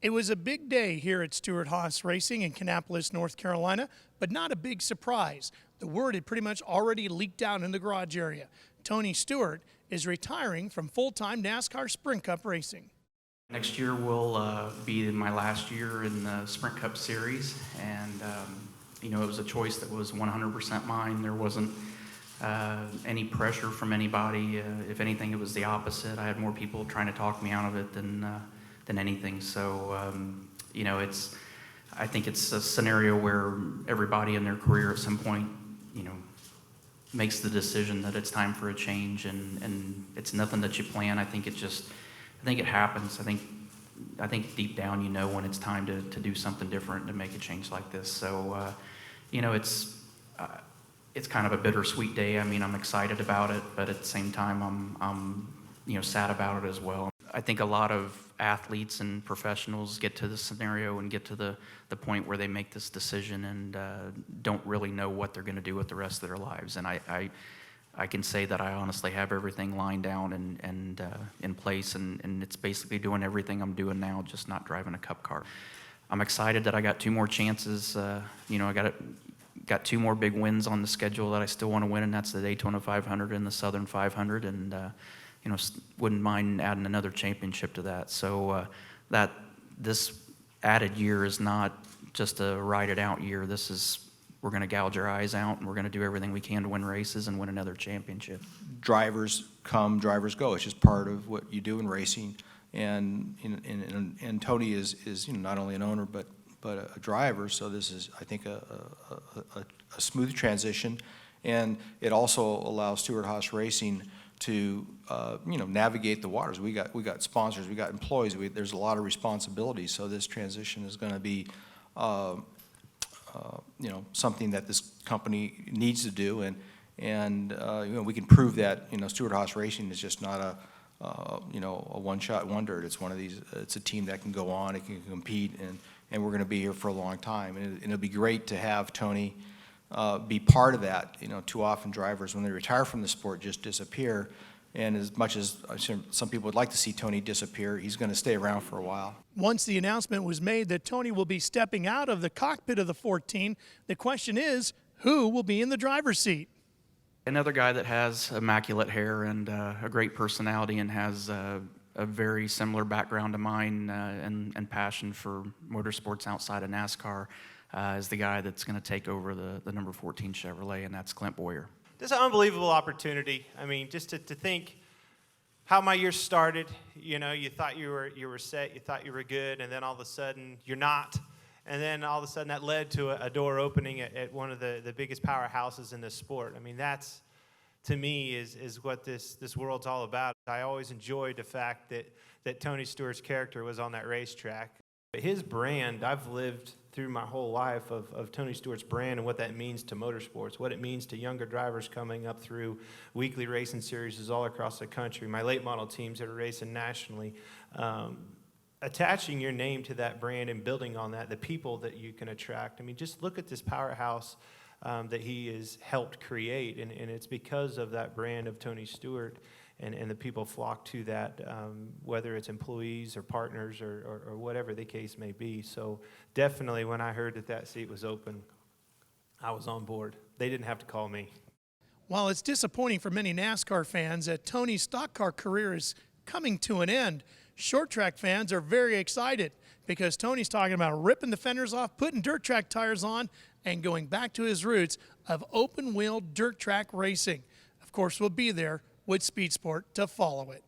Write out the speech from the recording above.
It was a big day here at Stewart-Haas Racing in Kannapolis, North Carolina, but not a big surprise. The word had pretty much already leaked out in the garage area. Tony Stewart is retiring from full-time NASCAR Sprint Cup racing. Next year will be my last year in the Sprint Cup Series, and it was a choice that was 100% mine. There wasn't any pressure from anybody. If anything, it was the opposite. I had more people trying to talk me out of it than anything. So, I think it's a scenario where everybody in their career at some point, makes the decision that it's time for a change, and it's nothing that you plan. I think it happens. I think deep down, when it's time to do something different, to make a change like this. So, it's kind of a bittersweet day. I mean, I'm excited about it, but at the same time, I'm sad about it as well. I think a lot of athletes and professionals get to this scenario and get to the point where they make this decision and don't really know what they're going to do with the rest of their lives. And I can say that I honestly have everything lined down and in place, and it's basically doing everything I'm doing now, just not driving a cup car. I'm excited that I got 2 more chances. I got 2 more big wins on the schedule that I still want to win, and that's the Daytona 500 and the Southern 500, and wouldn't mind adding another championship to that. So that this added year is not just a ride it out year. We're going to gouge our eyes out, and we're going to do everything we can to win races and win another championship. Drivers come, drivers go. It's just part of what you do in racing. And Tony is not only an owner but a driver. So this is, I think, a smooth transition, and it also allows Stewart-Haas Racing to navigate the waters. We got sponsors, we got employees. There's a lot of responsibility. So this transition is going to be something that this company needs to do, and we can prove that Stewart-Haas Racing is just not a one-shot wonder. It's one of these. It's a team that can go on, it can compete, and we're going to be here for a long time. And it'll be great to have Tony be part of that. Too often drivers, when they retire from the sport, just disappear. And as much as some people would like to see Tony disappear, he's going to stay around for a while. Once the announcement was made that Tony will be stepping out of the cockpit of the 14, the question is, who will be in the driver's seat? Another guy that has immaculate hair and a great personality and has a very similar background to mine and passion for motorsports outside of NASCAR is the guy that's going to take over the number 14 Chevrolet, and that's Clint Bowyer. This is an unbelievable opportunity. I mean, just to think how my year started. You thought you were set, you thought you were good, and then all of a sudden you're not. And then all of a sudden that led to a door opening at one of the biggest powerhouses in this sport. I mean, that's, to me, is what this world's all about. I always enjoyed the fact that Tony Stewart's character was on that racetrack. But his brand, I've lived through my whole life of Tony Stewart's brand and what that means to motorsports, what it means to younger drivers coming up through weekly racing series all across the country, my late model teams that are racing nationally. Attaching your name to that brand and building on that, the people that you can attract. I mean, just look at this powerhouse that he has helped create, and it's because of that brand of Tony Stewart, and the people flock to that, whether it's employees or partners or whatever the case may be. So definitely when I heard that seat was open, I was on board. They didn't have to call me. While it's disappointing for many NASCAR fans that Tony's stock car career is coming to an end, short track fans are very excited because Tony's talking about ripping the fenders off, putting dirt track tires on, and going back to his roots of open wheel dirt track racing. Of course, we'll be there with Speed Sport to follow it.